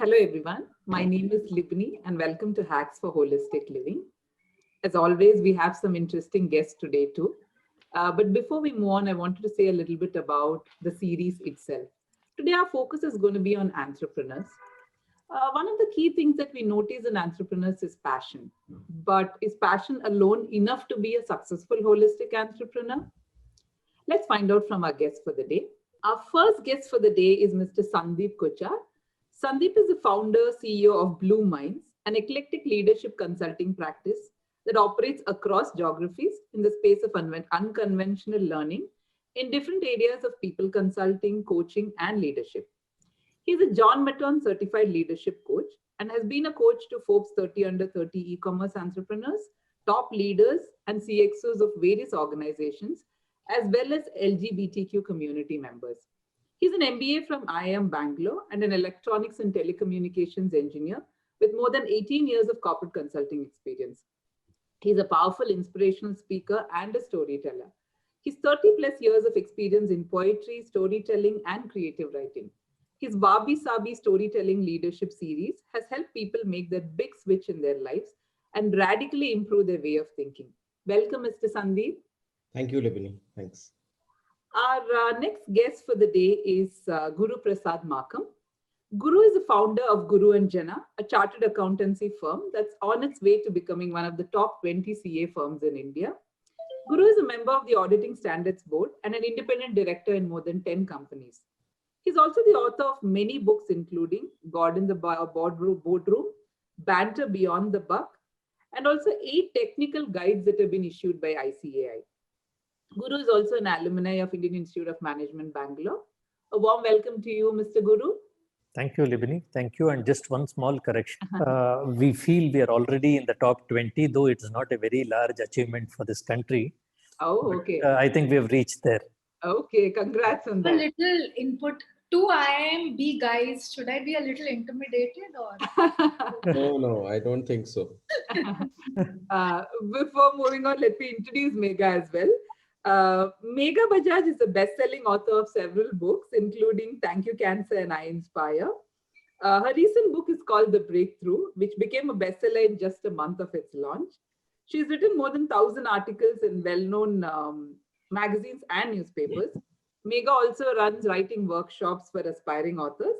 Hello everyone, my name is Libni and welcome to Hacks for Holistic Living. As always, we have some interesting guests today too. But before we move on, I wanted to say a little bit about the series itself. Today, our focus is going to be on entrepreneurs. One of the key things that we notice in entrepreneurs is passion. But is passion alone enough to be a successful holistic entrepreneur? Let's find out from our guest for the day. Our first guest for the day is Mr. Sandeep Kochar. Sandeep is the founder, CEO of Blue Minds, an eclectic leadership consulting practice that operates across geographies in the space of unconventional learning in different areas of people consulting, coaching, and leadership. He's a John Maton certified leadership coach and has been a coach to Forbes 30 under 30 e-commerce entrepreneurs, top leaders, and CXOs of various organizations, as well as LGBTQ community members. He's an MBA from IIM Bangalore and an electronics and telecommunications engineer with more than 18 years of corporate consulting experience. He's a powerful inspirational speaker and a storyteller. He's 30 plus years of experience in poetry, storytelling, and creative writing. His Wabi Sabi storytelling leadership series has helped people make that big switch in their lives and radically improve their way of thinking. Welcome, Mr. Sandeep. Thank you, Libni. Thanks. Our next guest for the day is Guru Prasad Makam. Guru is the founder of Guru and Jana, a chartered accountancy firm that's on its way to becoming one of the top 20 CA firms in India. Guru is a member of the Auditing Standards Board and an independent director in more than 10 companies. He's also the author of many books, including God in the Boardroom, Banter Beyond the Buck, and also 8 technical guides that have been issued by ICAI. Guru is also an alumni of Indian Institute of Management, Bangalore. A warm welcome to you, Mr. Guru. Thank you, Libni. Thank you. And just one small correction. We feel we are already in the top 20, though it is not a very large achievement for this country. Oh, okay. I think we have reached there. Okay, congrats on that. A little input. 2 IIMB guys, should I be a little intimidated or? No, I don't think so. Before moving on, let me introduce Megha as well. Megha Bajaj is a best-selling author of several books, including Thank You Cancer and I Inspire. Her recent book is called The Breakthrough, which became a bestseller in just a month of its launch. She's written more than 1,000 articles in well-known magazines and newspapers. Megha also runs writing workshops for aspiring authors.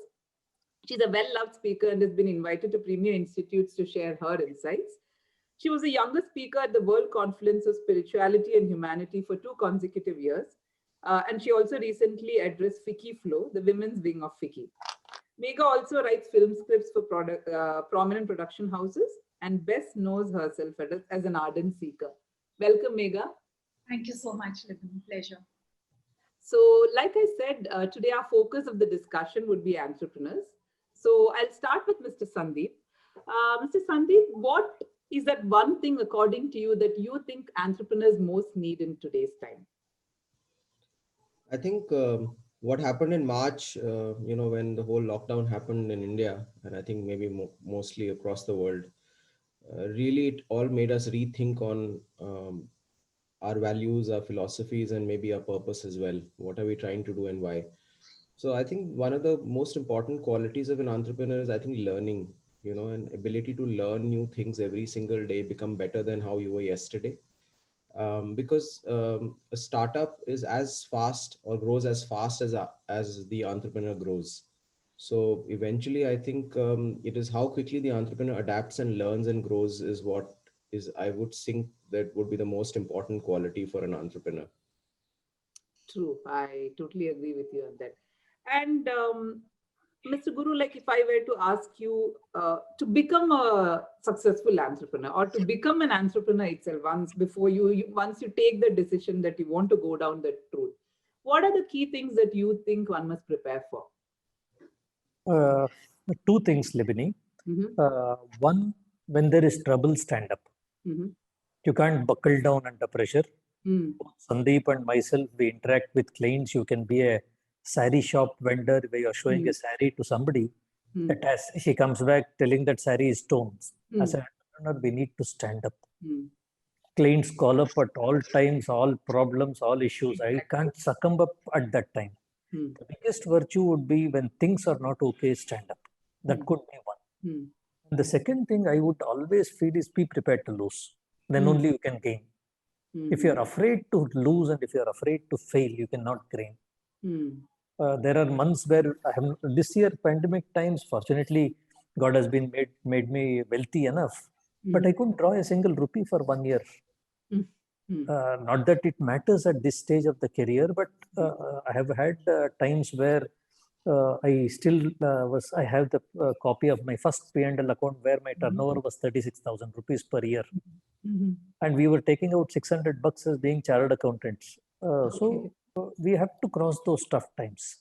She's a well-loved speaker and has been invited to premier institutes to share her insights. She was the youngest speaker at the World Conference of Spirituality and Humanity for 2 consecutive years. And she also recently addressed FICCI Flow, the women's wing of FICCI. Megha also writes film scripts for prominent production houses and best knows herself as an ardent seeker. Welcome, Megha. Thank you so much, Libni. Pleasure. So, like I said, today our focus of the discussion would be entrepreneurs. So, I'll start with Mr. Sandeep. Mr. Sandeep, what is that one thing, according to you, that you think entrepreneurs most need in today's time? I think what happened in March, when the whole lockdown happened in India, and I think maybe mostly across the world, really it all made us rethink on our values, our philosophies, and maybe our purpose as well. What are we trying to do and why? So I think one of the most important qualities of an entrepreneur is, I think, learning, an ability to learn new things every single day, become better than how you were yesterday. Because a startup is as fast or grows as fast as the entrepreneur grows. So eventually, I think it is how quickly the entrepreneur adapts and learns and grows is what is, I would think, that would be the most important quality for an entrepreneur. True. I totally agree with you on that. And Mr. Guru, like if I were to ask you to become a successful entrepreneur or to become an entrepreneur itself, once you take the decision that you want to go down that route, what are the key things that you think one must prepare for? 2 things, Libni. One, when there is trouble, stand up. You can't buckle down under pressure. Sandeep and myself, we interact with clients. You can be a sari shop vendor where you're showing a sari to somebody. She comes back telling that sari is stones. As an entrepreneur, we need to stand up. Clients call up at all times, all problems, all issues. I can't succumb up at that time. The biggest virtue would be when things are not okay, stand up. That could be one. And the second thing I would always feel is be prepared to lose. Then only you can gain. If you're afraid to lose and if you're afraid to fail, you cannot gain. There are months where this year, pandemic times, fortunately, God has been made me wealthy enough, but I couldn't draw a single rupee for 1 year. Not that it matters at this stage of the career, but I have had times where I still I have the copy of my first P&L account where my turnover was 36,000 rupees per year. And we were taking out $600 as being chartered accountants. So we have to cross those tough times.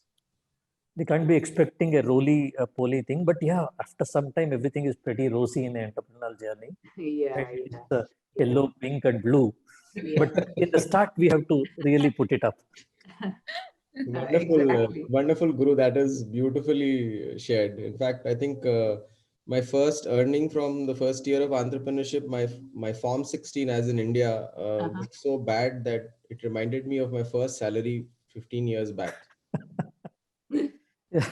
We can't be expecting a roly-poly thing, but yeah, after some time, everything is pretty rosy in the entrepreneurial journey. It's yellow, pink, and blue. But in the start, we have to really put it up. Wonderful, wonderful, Guru. That is beautifully shared. In fact, I think my first earning from the first year of entrepreneurship, my Form 16 as in India, was so bad that it reminded me of my first salary 15 years back. Yeah.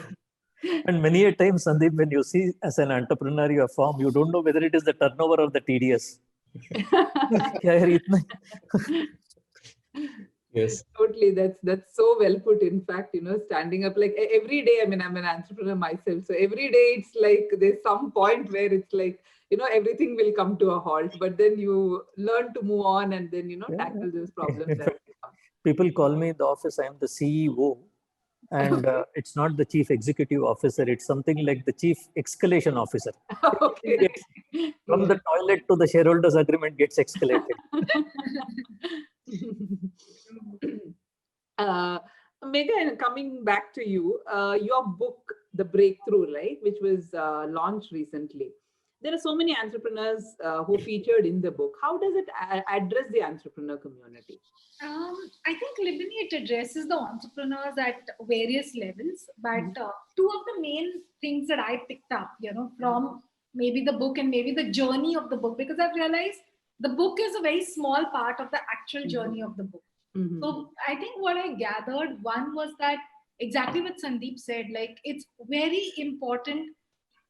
And many a time, Sandeep, when you see as an entrepreneur your form, you don't know whether it is the turnover or the TDS. Yes, totally. That's so well put. In fact, standing up like every day. I mean, I'm an entrepreneur myself, so every day it's like there's some point where it's like everything will come to a halt, but then you learn to move on and then tackle those problems. People call me in the office, I am the CEO, and it's not the chief executive officer. It's something like the chief escalation officer. Okay. From the toilet to the shareholders agreement gets escalated. Megha, coming back to you, your book, The Breakthrough, right, which was launched recently. There are so many entrepreneurs who featured in the book. How does it address the entrepreneur community? I think, Libni, it addresses the entrepreneurs at various levels. But two of the main things that I picked up, from maybe the book and maybe the journey of the book, because I've realized the book is a very small part of the actual journey of the book. So I think what I gathered, one was that exactly what Sandeep said, like it's very important.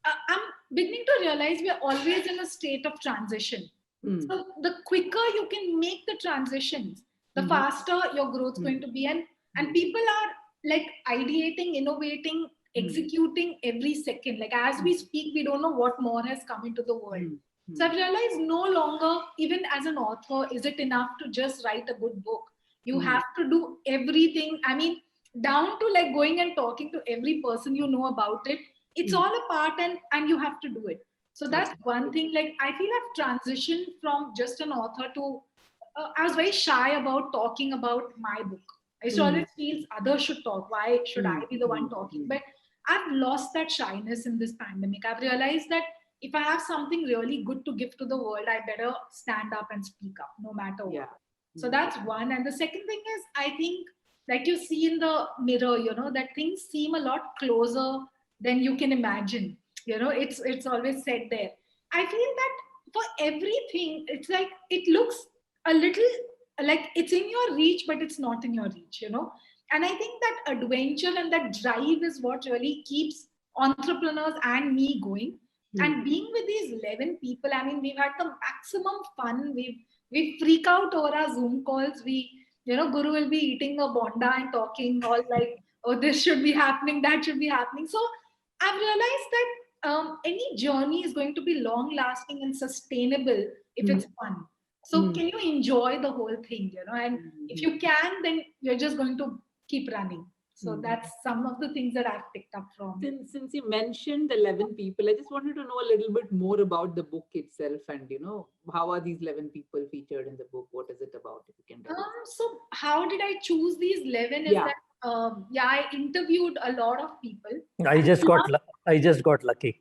I'm beginning to realize we're always in a state of transition. So the quicker you can make the transitions, the faster your growth is going to be. And people are like ideating, innovating, executing every second. Like as we speak, we don't know what more has come into the world. So I've realized no longer, even as an author, is it enough to just write a good book. You have to do everything. I mean, down to like going and talking to every person you know about it. It's all a part and you have to do it. So that's one thing. Like I feel I've transitioned from just an author to, I was very shy about talking about my book. I used to always feel others should talk. Why should I be the one talking? But I've lost that shyness in this pandemic. I've realized that if I have something really good to give to the world, I better stand up and speak up no matter what. So that's one. And the second thing is, I think, like you see in the mirror, that things seem a lot closer than you can imagine. It's always said there. I feel that for everything, it's like it looks a little like it's in your reach, but it's not in your reach, And I think that adventure and that drive is what really keeps entrepreneurs and me going. And being with these 11 people, I mean, we've had the maximum fun. We freak out over our Zoom calls. Guru will be eating a bonda and talking all like, oh, this should be happening, that should be happening. So I've realized that any journey is going to be long lasting and sustainable if it's fun. So can you enjoy the whole thing, and if you can, then you're just going to keep running. So that's some of the things that I've picked up from. Since you mentioned 11 people, I just wanted to know a little bit more about the book itself and, how are these 11 people featured in the book? What is it about? If you can tell us. So how did I choose these 11? Is that, I interviewed a lot of people. I just got lucky.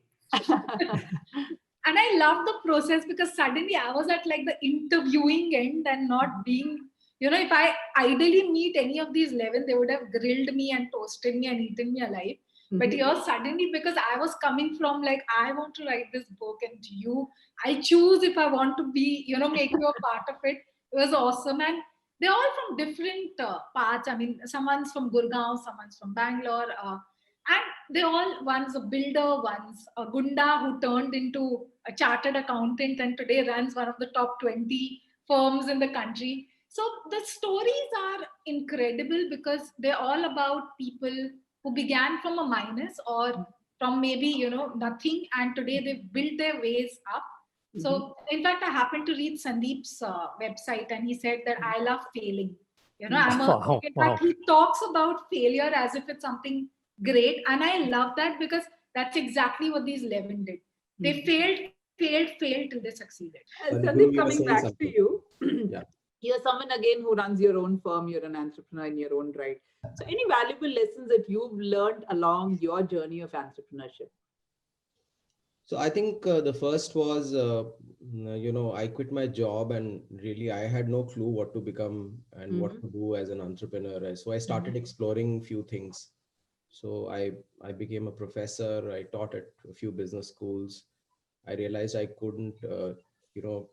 And I love the process because suddenly I was at like the interviewing end and not being, if I ideally meet any of these 11, they would have grilled me and toasted me and eaten me alive. But here suddenly, because I was coming from like, I want to write this book and I choose if I want to be, make you a part of it. It was awesome. And they're all from different parts. I mean, someone's from Gurgaon, someone's from Bangalore. And they all, one's a builder, one's a gunda who turned into a chartered accountant and today runs one of the top 20 firms in the country. So the stories are incredible because they're all about people who began from a minus or from maybe, you know, nothing, and today they've built their ways up. So in fact, I happened to read Sandeep's website, and he said that I love failing. You know, Wow, in wow. fact, he talks about failure as if it's something great. And I love that because that's exactly what these 11 did. They failed till they succeeded. Sandeep, You were coming saying back something. to you. Yeah. You're someone again who runs your own firm. You're an entrepreneur in your own right. So any valuable lessons that you've learned along your journey of entrepreneurship? So I think the first was, I quit my job and really I had no clue what to become and what to do as an entrepreneur. So I started exploring few things. So I became a professor. I taught at a few business schools. I realized I couldn't,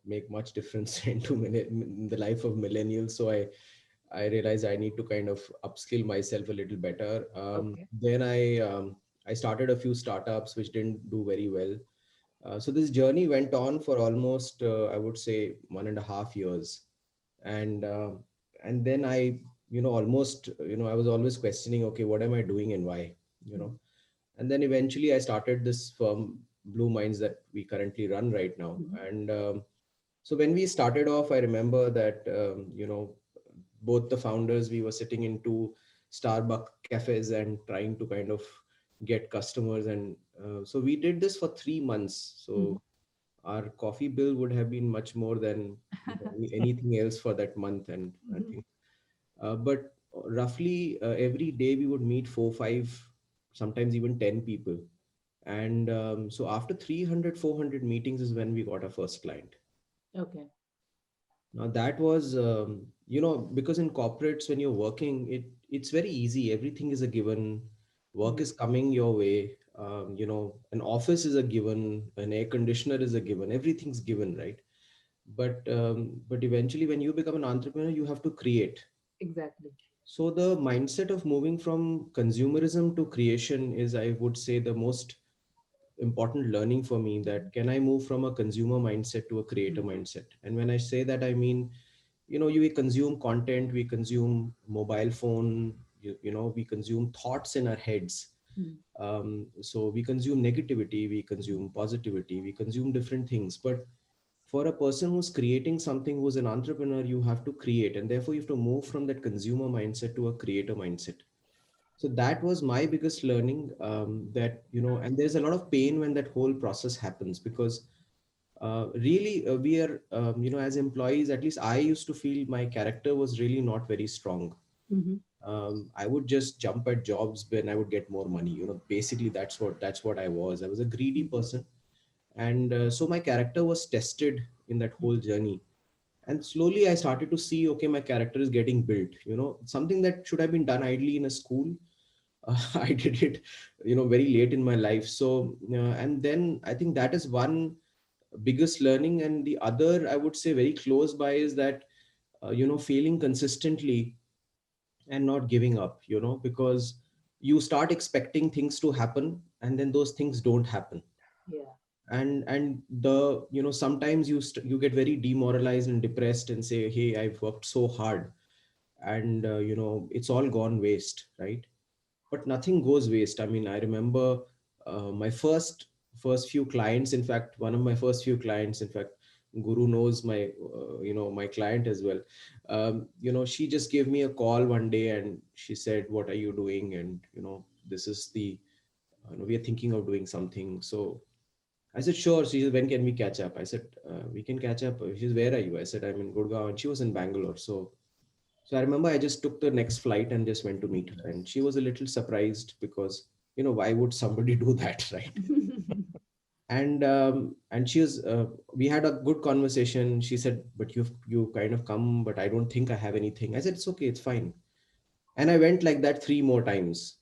make much difference in the life of millennials. So I realized I need to kind of upskill myself a little better. Then I started a few startups which didn't do very well. So this journey went on for almost, I would say, 1.5 years, and then I was always questioning, okay, what am I doing and why, and then eventually I started this firm, Blue Minds, that we currently run right now, and so when we started off, I remember that both the founders, we were sitting in two Starbucks cafes and trying to kind of get customers. And so we did this for 3 months. So our coffee bill would have been much more than anything else for that month. And I think, but roughly every day we would meet 4, 5, sometimes even 10 people. And so after 300, 400 meetings is when we got our first client. Okay. Now that was, because in corporates, when you're working, it's very easy. Everything is a given. Work is coming your way. An office is a given. An air conditioner is a given. Everything's given, right? But eventually, when you become an entrepreneur, you have to create. Exactly. So the mindset of moving from consumerism to creation is, I would say, the most important learning for me. That can I move from a consumer mindset to a creator mindset? And when I say that, I mean, we consume content, we consume mobile phone, we consume thoughts in our heads. So we consume negativity, we consume positivity, we consume different things. But for a person who's creating something, who's an entrepreneur, you have to create, and therefore you have to move from that consumer mindset to a creator mindset. So that was my biggest learning, and there's a lot of pain when that whole process happens, because really we are, as employees, at least I used to feel my character was really not very strong. I would just jump at jobs when I would get more money. Basically that's what I was. I was a greedy person. And so my character was tested in that whole journey. And slowly I started to see, okay, my character is getting built, something that should have been done idly in a school. I did it, very late in my life. So, and then I think that is one biggest learning. And the other, I would say, very close by, is that, failing consistently and not giving up, because you start expecting things to happen and then those things don't happen. Yeah. And the, sometimes you get very demoralized and depressed and say, hey, I've worked so hard, and it's all gone waste, right? But nothing goes waste. I mean, I remember my first few clients. In fact, one of my first few clients, in fact, Guru knows my client as well. She just gave me a call one day and she said, what are you doing? And this is the, we are thinking of doing something. So I said, sure. She said, when can we catch up? I said, we can catch up. She said, where are you? I said, I'm in Gurgaon. And she was in Bangalore. So I remember I just took the next flight and just went to meet her. And she was a little surprised because, why would somebody do that, right? And she was, we had a good conversation. She said, but you kind of come, but I don't think I have anything. I said, it's okay, it's fine. And I went like that 3 more times,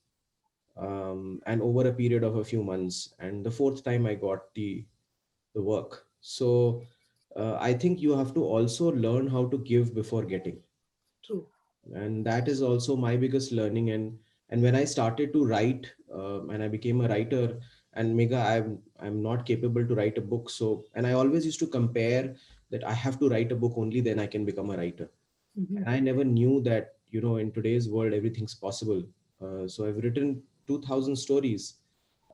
and over a period of a few months. And the fourth time I got the work. So I think you have to also learn how to give before getting. True. And that is also my biggest learning. And And when I started to write and I became a writer, and Megha, I'm not capable to write a book. So, and I always used to compare that I have to write a book, only then I can become a writer. And I never knew that, in today's world, everything's possible. So I've written 2000 stories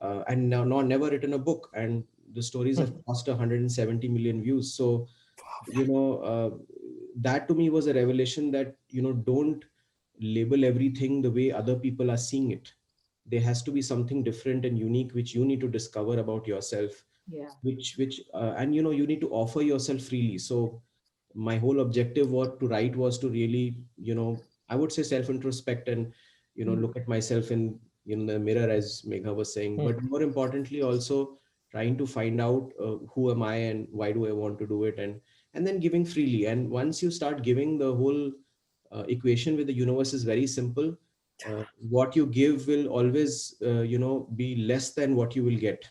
and now never written a book. And the stories have crossed 170 million views. So, that to me was a revelation that, don't label everything the way other people are seeing it. There has to be something different and unique, which you need to discover about yourself. Yeah. And you need to offer yourself freely. So my whole objective was to really, I would say self introspect and, look at myself in, the mirror, as Megha was saying, but more importantly, also trying to find out who am I and why do I want to do it, and then giving freely. And once you start giving, the whole equation with the universe is very simple. What you give will always, be less than what you will get.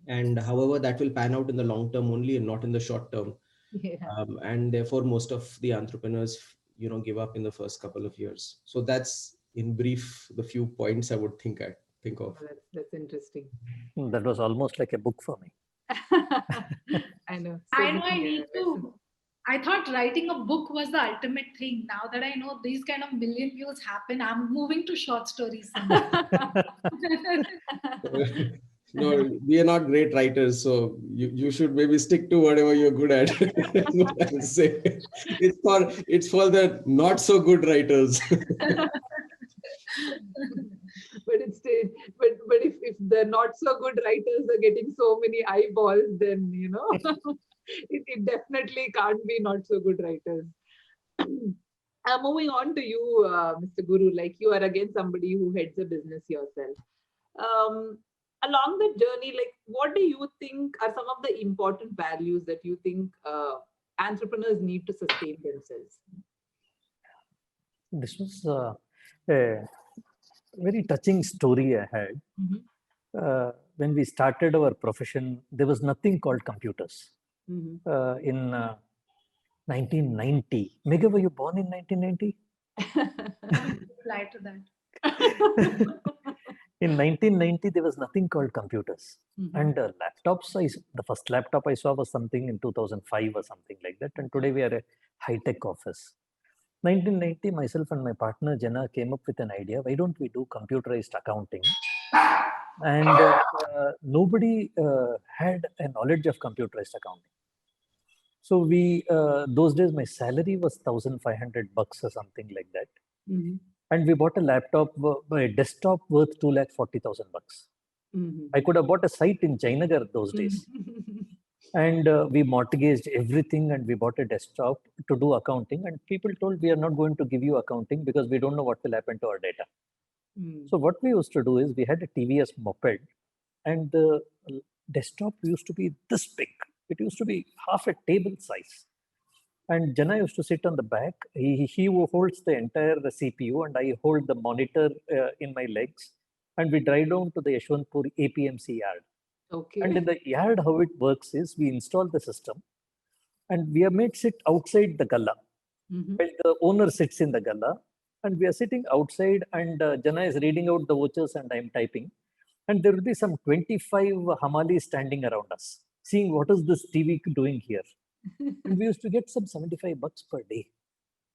And however, that will pan out in the long term only and not in the short term. Yeah. And therefore, most of the entrepreneurs, give up in the first couple of years. So that's in brief the few points I would think of. That's interesting. That was almost like a book for me. I know. I thought writing a book was the ultimate thing. Now that I know these kind of million views happen, I'm moving to short stories. No, we are not great writers, so you should maybe stick to whatever you're good at. That's what I would say. It's for the not so good writers. But if the not so good writers are getting so many eyeballs, then it definitely can't be not so good writers. Moving on to you, Mr. Guru, like you are again somebody who heads a business yourself. Along the journey, like what do you think are some of the important values that you think entrepreneurs need to sustain themselves? This was a very touching story I had. When we started our profession, there was nothing called computers. In 1990. Megha, were you born in 1990? Reply to that. In 1990, there was nothing called computers. And laptops, the first laptop I saw was something in 2005 or something like that. And today we are a high-tech office. 1990, myself and my partner Jenna came up with an idea. Why don't we do computerized accounting? And nobody had a knowledge of computerized accounting. So we, those days, my salary was $1,500 or something like that. And we bought a laptop, a desktop worth $240,000. I could have bought a site in Jainagar those days. And we mortgaged everything and we bought a desktop to do accounting. And people told, we are not going to give you accounting because we don't know what will happen to our data. So what we used to do is we had a TVS moped and the desktop used to be this big. It used to be half a table size. And Jana used to sit on the back. He holds the entire CPU and I hold the monitor in my legs. And we drive down to the Yeshwantpur APMC yard. Okay. And in the yard, how it works is we install the system and we are made sit outside the galla. While the owner sits in the galla and we are sitting outside and Jana is reading out the vouchers and I'm typing. And there will be some 25 Hamalis standing around us, seeing what is this TV doing here. And we used to get some $75 per day,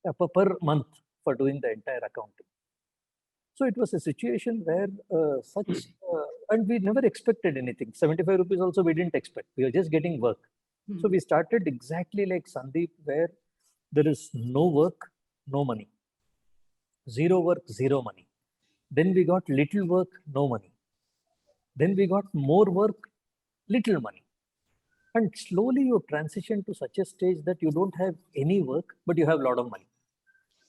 per month for doing the entire accounting. So it was a situation where and we never expected anything. 75 rupees also we didn't expect. We were just getting work. So we started exactly like Sandeep, where there is no work, no money. Zero work, zero money. Then we got little work, no money. Then we got more work, little money. And slowly you transition to such a stage that you don't have any work, but you have a lot of money.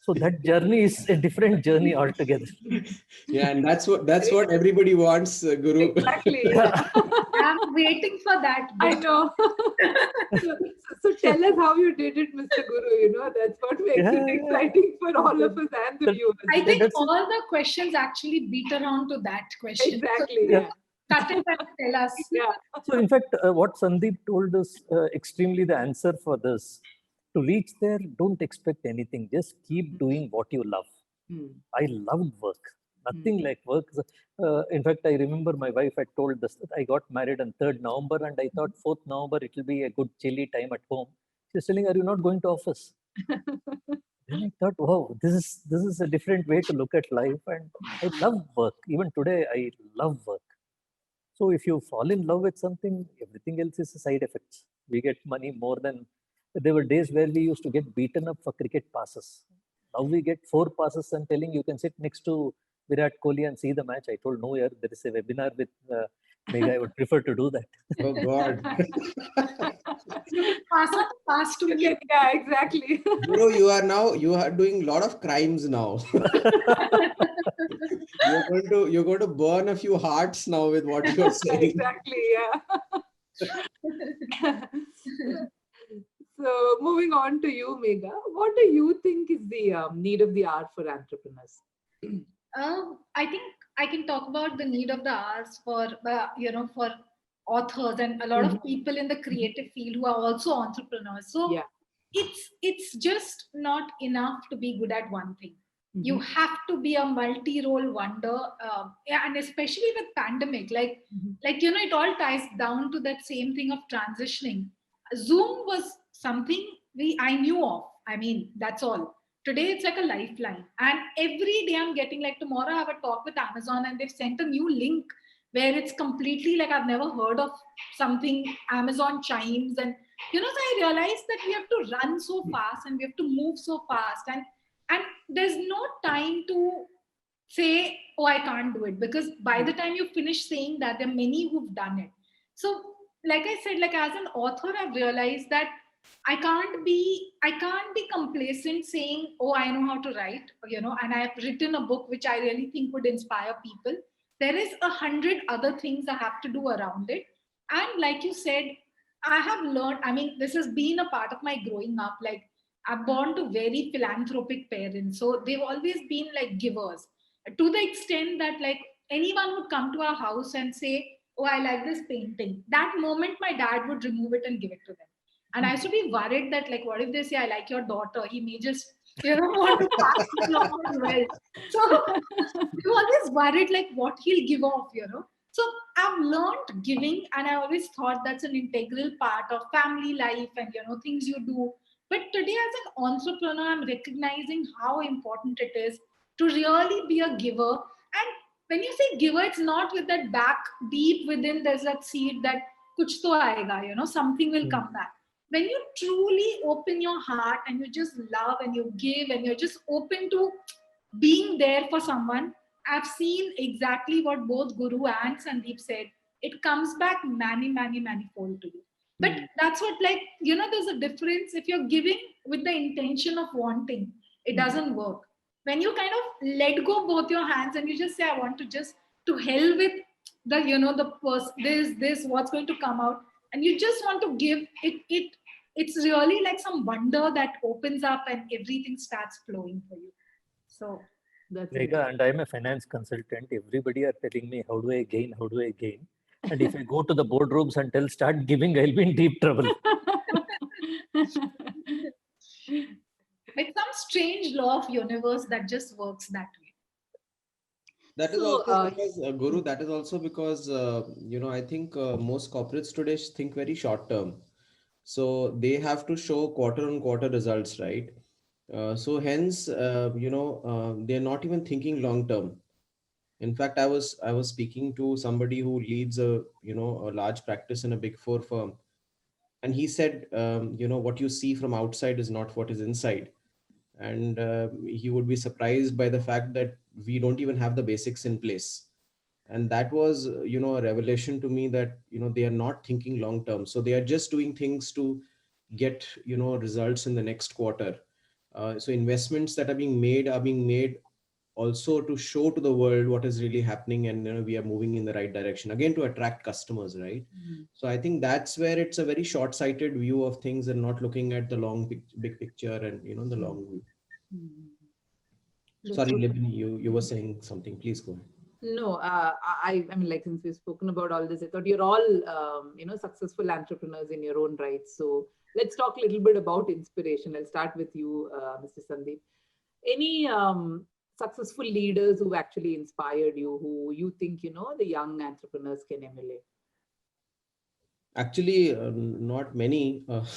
So that journey is a different journey altogether. Yeah, and that's what everybody wants, Guru. Exactly. Yeah. I'm waiting for that. I know. So tell us how you did it, Mr. Guru. That's what makes it exciting for all of us and the viewers. I think all the questions actually beat around to that question. Exactly. So, cut it and tell us. Yeah. So in fact, what Sandeep told us, extremely the answer for this. To reach there, don't expect anything. Just keep doing what you love. I loved work. Nothing like work. In fact, I remember my wife had told us that I got married on 3rd November and I thought 4th November it will be a good chilly time at home. She's telling, are you not going to office? Then I thought, wow, this is a different way to look at life. And I love work. Even today, I love work. So if you fall in love with something, everything else is a side effect. We get money more than, there were days where we used to get beaten up for cricket passes. Now we get 4 passes and telling you can sit next to Virat Kohli and see the match. I told, no, yeah, there is a webinar with Megha. I would prefer to do that. Oh God. You can pass on the past to me. Yeah, exactly. Guru, you are doing a lot of crimes now. You're going to burn a few hearts now with what you're saying. Exactly, yeah. So moving on to you, Megha, what do you think is the need of the hour for entrepreneurs? I think I can talk about the need of the hours for for authors and a lot of people in the creative field who are also entrepreneurs. So Yeah. it's just not enough to be good at one thing. You have to be a multi-role wonder, and especially with pandemic, like it all ties down to that same thing of transitioning. Zoom was something I knew of. I mean, that's all. Today it's like a lifeline, and every day I'm getting, like, tomorrow I have a talk with Amazon and they've sent a new link where it's completely like I've never heard of something, Amazon Chimes, and so I realized that we have to run so fast and we have to move so fast, and there's no time to say, oh, I can't do it, because by the time you finish saying that, there are many who've done it. So like I said, like as an author, I've realized that I can't be complacent saying, oh, I know how to write, and I have written a book which I really think would inspire people. There is 100 other things I have to do around it. And like you said, I have learned, I mean, this has been a part of my growing up. Like, I'm born to very philanthropic parents. So they've always been like givers, to the extent that, like, anyone would come to our house and say, oh, I like this painting. That moment, my dad would remove it and give it to them. And I used to be worried that, like, what if they say, I like your daughter? He may just, want to pass it along as well. So we always worried, like, what he'll give off, So I've learned giving, and I always thought that's an integral part of family life and, things you do. But today, as an entrepreneur, I'm recognizing how important it is to really be a giver. And when you say giver, it's not with that back deep within, there's that seed that kuch to aayega, something will come back. When you truly open your heart and you just love and you give and you're just open to being there for someone, I've seen exactly what both Guru and Sandeep said. It comes back manifold to you. But that's what, like, there's a difference. If you're giving with the intention of wanting, it doesn't work. When you kind of let go both your hands and you just say, I want to just, to hell with the, the person, this, what's going to come out, and you just want to give it, it's really like some wonder that opens up and everything starts flowing for you. So that's Megha, and I'm a finance consultant. Everybody are telling me, how do I gain? How do I gain? And if I go to the boardrooms and tell, start giving, I'll be in deep trouble. It's some strange law of universe that just works that way. That is also because, Guru, that is also because, I think most corporates today think very short term. So they have to show quarter on quarter results, right? So hence, they're not even thinking long term. In fact, I was speaking to somebody who leads a large practice in a Big Four firm, and he said, what you see from outside is not what is inside, and he would be surprised by the fact that we don't even have the basics in place. And that was a revelation to me that they are not thinking long term, so they are just doing things to get results in the next quarter. So investments that are being made also to show to the world what is really happening, and we are moving in the right direction again to attract customers, right? So I think that's where it's a very short-sighted view of things and not looking at the big picture and the long view. Sorry, Libni, you were saying something. Please go ahead. No, I mean, like, since we've spoken about all this, I thought you're all, successful entrepreneurs in your own right. So let's talk a little bit about inspiration. I'll start with you, Mr. Sandeep. Any successful leaders who actually inspired you, who you think, the young entrepreneurs can emulate? Actually, not many.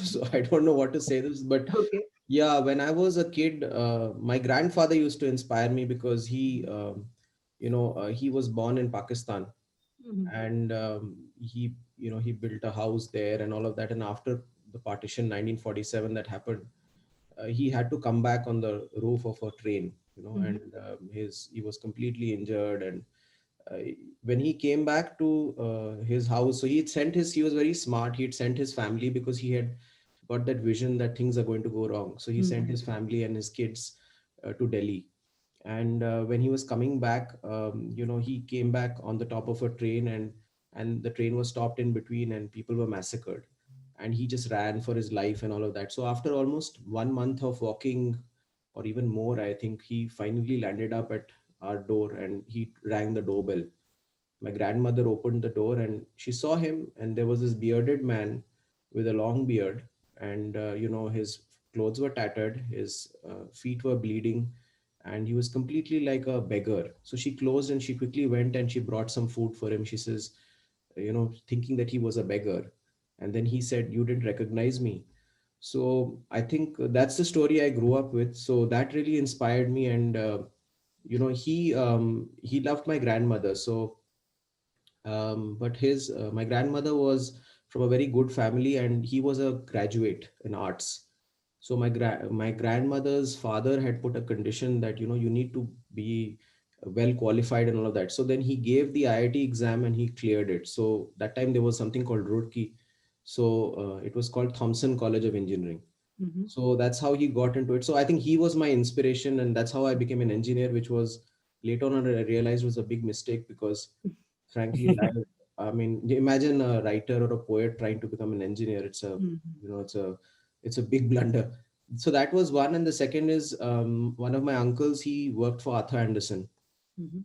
So I don't know what to say this, but Okay. yeah, when I was a kid, my grandfather used to inspire me because he was born in Pakistan, and he built a house there and all of that. And after the partition 1947 that happened, he had to come back on the roof of a train, and he was completely injured. And uh, when he came back to his house, so he was very smart. He'd sent his family because he had got that vision that things are going to go wrong. So he sent his family and his kids to Delhi. And when he was coming back, he came back on the top of a train, and the train was stopped in between, and people were massacred. And he just ran for his life and all of that. So after almost 1 month of walking, or even more, I think he finally landed up at our door, and he rang the doorbell. My grandmother opened the door, and she saw him, and there was this bearded man with a long beard. And his clothes were tattered, his feet were bleeding, and he was completely like a beggar. So she closed, and she quickly went and she brought some food for him. She says, thinking that he was a beggar. And then he said, "You didn't recognize me." So I think that's the story I grew up with. So that really inspired me. And he loved my grandmother. So but his my grandmother was from a very good family, and he was a graduate in arts. So my grandmother's father had put a condition that you need to be well qualified and all of that. So then he gave the IIT exam and he cleared it. So that time there was something called Roorkee. So it was called Thompson College of Engineering. So that's how he got into it. So I think he was my inspiration, and that's how I became an engineer, which was later on I realized was a big mistake, because frankly, I mean, imagine a writer or a poet trying to become an engineer. It's a big blunder. So that was one. And the second is, one of my uncles, he worked for Arthur Anderson.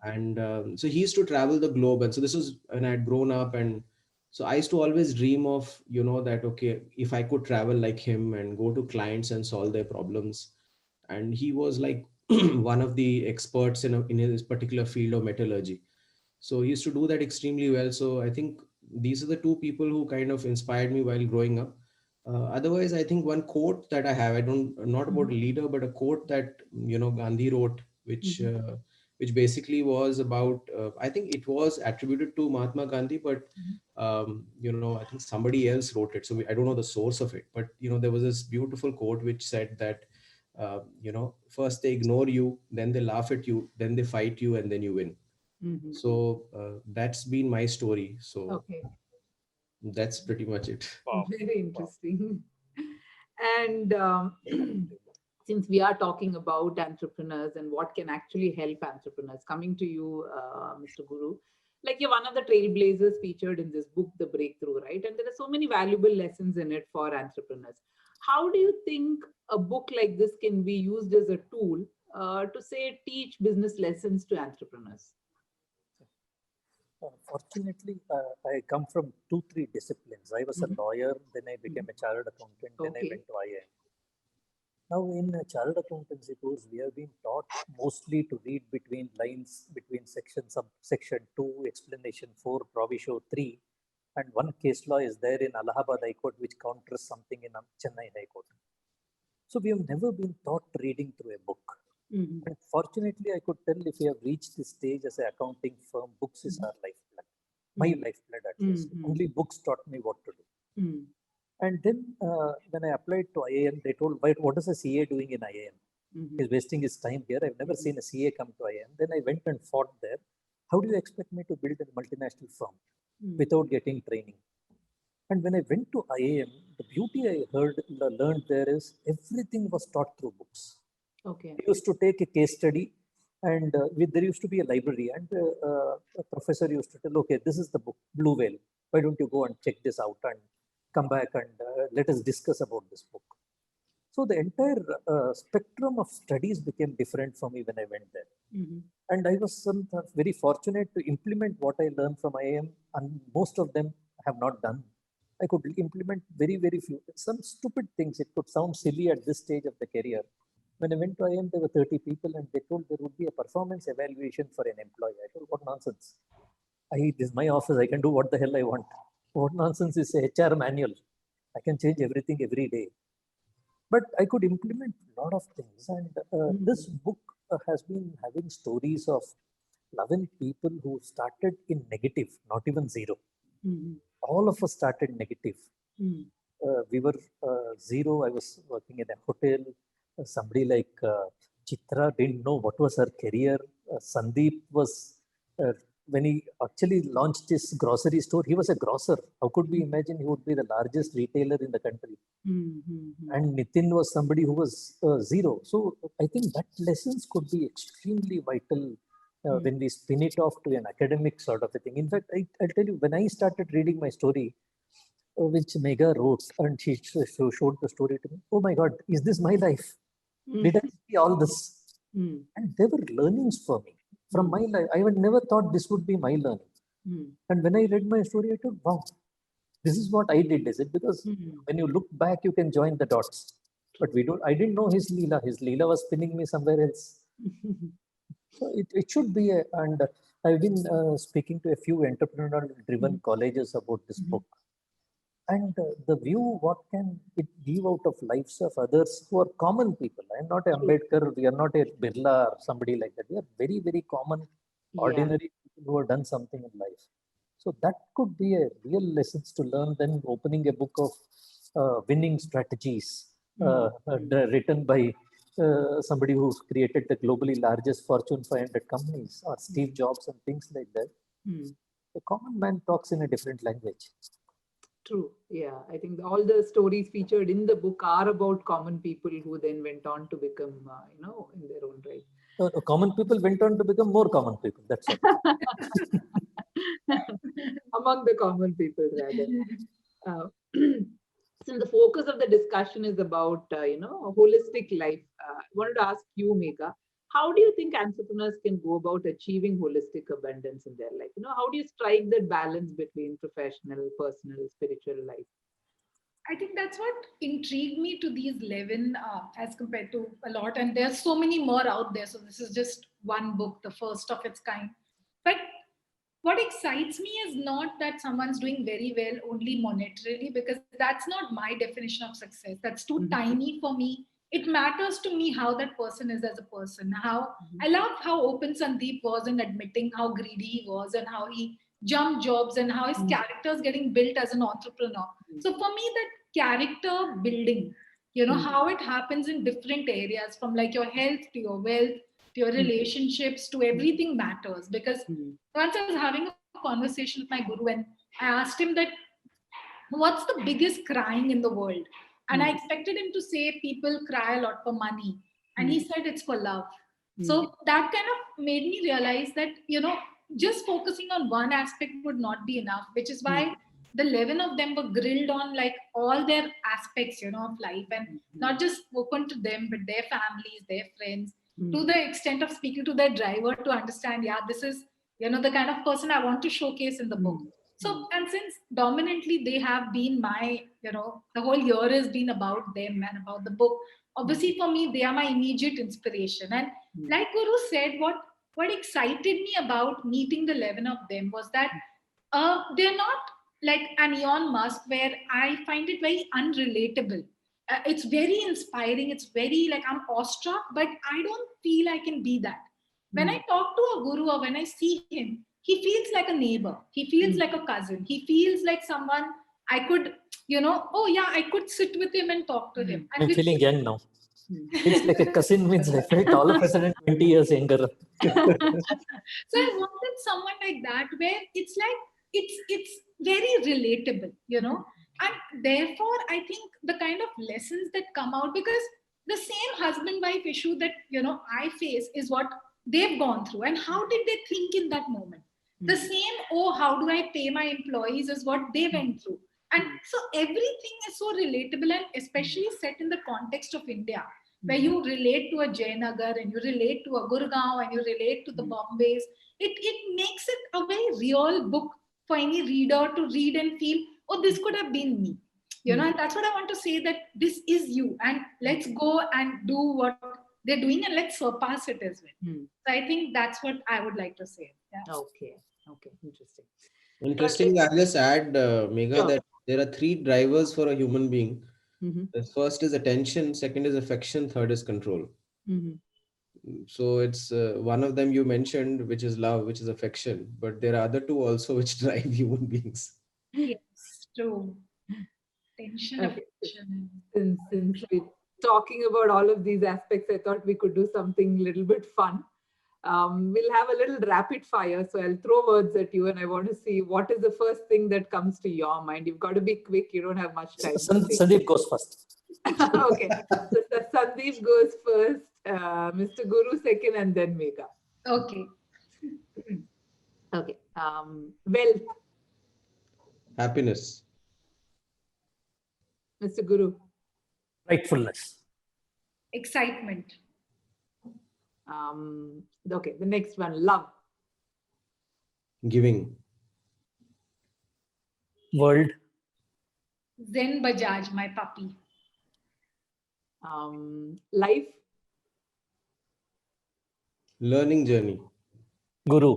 And so he used to travel the globe. And so this was when I had grown up. And so I used to always dream of, that, okay, if I could travel like him and go to clients and solve their problems. And he was like one of the experts in his particular field of metallurgy. So he used to do that extremely well. So I think these are the two people who kind of inspired me while growing up. Otherwise, I think one quote that I have, not about a leader, but a quote that, Gandhi wrote, which basically was about, I think it was attributed to Mahatma Gandhi, but, I think somebody else wrote it. So I don't know the source of it, but, there was this beautiful quote which said that, first they ignore you, then they laugh at you, then they fight you, and then you win. So that's been my story. So okay, that's pretty much it. Wow. Very interesting. And since we are talking about entrepreneurs and what can actually help entrepreneurs, coming to you, Mr. Guru, like you're one of the trailblazers featured in this book, The Breakthrough, right? And there are so many valuable lessons in it for entrepreneurs. How do you think a book like this can be used as a tool to say teach business lessons to entrepreneurs? Fortunately, I come from 2-3 disciplines. I was a lawyer, then I became a chartered accountant, then I went to IIM. Now, in chartered accountancy course, we have been taught mostly to read between lines, between section 2, explanation 4, proviso 3, and one case law is there in Allahabad High Court which counters something in Chennai High Court. So we have never been taught reading through a book. And fortunately, I could tell if we have reached this stage as an accounting firm, books is our lifeblood. My lifeblood at least. Only books taught me what to do. And then when I applied to IIM, they told, what is a CA doing in IIM? He's wasting his time here. I've never seen a CA come to IIM. Then I went and fought there. How do you expect me to build a multinational firm without getting training? And when I went to IIM, the beauty I learned there is everything was taught through books. Okay. We used to take a case study, and there used to be a library, and a professor used to tell, okay, this is the book, Blue Whale. Why don't you go and check this out and come back and let us discuss about this book. So the entire spectrum of studies became different for me when I went there. And I was very fortunate to implement what I learned from IIM, and most of them have not done. I could implement very, very few, some stupid things. It could sound silly at this stage of the career. When I went to IIM, there were 30 people and they told there would be a performance evaluation for an employee. I told, what nonsense. This is my office. I can do what the hell I want. What nonsense is a HR manual. I can change everything every day. But I could implement a lot of things. And this book has been having stories of 11 people who started in negative, not even zero. All of us started negative. We were zero. I was working in a hotel. Somebody like Chitra didn't know what was her career. Sandeep was, when he actually launched his grocery store, he was a grocer. How could we imagine he would be the largest retailer in the country? And Nitin was somebody who was zero. So I think that lessons could be extremely vital when we spin it off to an academic sort of a thing. In fact, I'll tell you, when I started reading my story, which Megha wrote, and she showed the story to me, oh my God, is this my life? Did I see all this? And they were learnings for me from my life. I would never thought this would be my learning. And when I read my story, I thought, wow, this is what I did, is it? Because when you look back, you can join the dots. But I didn't know his Leela. His Leela was spinning me somewhere else. So it should be, and I've been speaking to a few entrepreneurial-driven colleges about this book. And the view, what can it give out of lives of others who are common people? I'm not a Ambedkar, we are not a Birla or somebody like that. We are very, very common, ordinary people who have done something in life. So that could be a real lessons to learn than opening a book of winning strategies written by somebody who's created the globally largest Fortune 500 companies or Steve Jobs and things like that. A common man talks in a different language. True. Yeah. I think all the stories featured in the book are about common people who then went on to become, in their own right. Common people went on to become more common people. That's all. Among the common people, rather. Since the focus of the discussion is about, a holistic life, I wanted to ask you, Megha, how do you think entrepreneurs can go about achieving holistic abundance in their life? How do you strike that balance between professional, personal, spiritual life? I think that's what intrigued me to these 11 as compared to a lot. And there's so many more out there. So this is just one book, the first of its kind. But what excites me is not that someone's doing very well only monetarily, because that's not my definition of success. That's too tiny for me. It matters to me how that person is as a person. I love how open Sandeep was in admitting how greedy he was and how he jumped jobs and how his character is getting built as an entrepreneur. So for me, that character building, how it happens in different areas, from like your health to your wealth, to your relationships, to everything matters. Because once I was having a conversation with my guru and I asked him that, what's the biggest crying in the world? And I expected him to say people cry a lot for money. And he said it's for love. So that kind of made me realize that, just focusing on one aspect would not be enough, which is why the 11 of them were grilled on like all their aspects, of life, and not just spoken to them, but their families, their friends, to the extent of speaking to their driver to understand, this is, the kind of person I want to showcase in the book. So, and since dominantly they have been my, the whole year has been about them and about the book, obviously for me, they are my immediate inspiration. And like Guru said, what excited me about meeting the 11 of them was that they're not like an Elon Musk, where I find it very unrelatable. It's very inspiring. It's very like I'm awestruck, but I don't feel I can be that. When I talk to a guru or when I see him, he feels like a neighbor. He feels like a cousin. He feels like someone I could, I could sit with him and talk to him. I'm feeling young now. Feels like a cousin means I felt all of a sudden 20 years younger. So I wanted someone like that, where it's like, it's very relatable, and therefore I think the kind of lessons that come out, because the same husband-wife issue that, I face is what they've gone through, and how did they think in that moment? The same, how do I pay my employees, is what they went through. And so everything is so relatable, and especially set in the context of India, where you relate to a Jayanagar and you relate to a Gurgaon and you relate to the Bombays. It makes it a very real book for any reader to read and feel, this could have been me. And that's what I want to say, that this is you, and let's go and do what they're doing, and let's surpass it as well. Hmm. So I think that's what I would like to say. Yeah. Okay. Interesting. Interesting. I'll just add, Megha, Sure. that there are 3 drivers for a human being. Mm-hmm. The first is attention, second is affection, third is control. Mm-hmm. So it's one of them you mentioned, which is love, which is affection, but there are other 2 also which drive human beings. Yes, true. Tension, Okay. affection. Since we're talking about all of these aspects, I thought we could do something a little bit fun. We'll have a little rapid fire. So I'll throw words at you and I want to see what is the first thing that comes to your mind. You've got to be quick. You don't have much time. Sandeep goes first. Okay. So Sandeep goes first, Mr. Guru second, and then Megha. Okay. Okay. Wealth, Happiness. Mr. Guru. Rightfulness. Excitement. Okay. The next one, love. Giving. World. Zen Bajaj, my puppy. Life. Learning journey. Guru.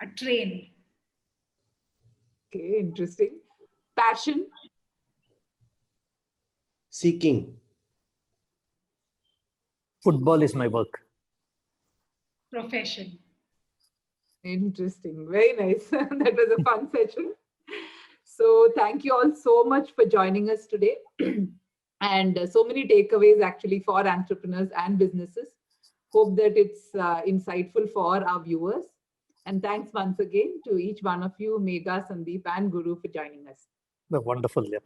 A train. Okay, interesting. Passion. Seeking. Football is my work. Profession. Interesting. Very nice. That was a fun session. So thank you all so much for joining us today. And so many takeaways actually for entrepreneurs and businesses. Hope that it's insightful for our viewers. And thanks once again to each one of you, Megha, Sandeep, and Guru for joining us. Wonderful. Yeah.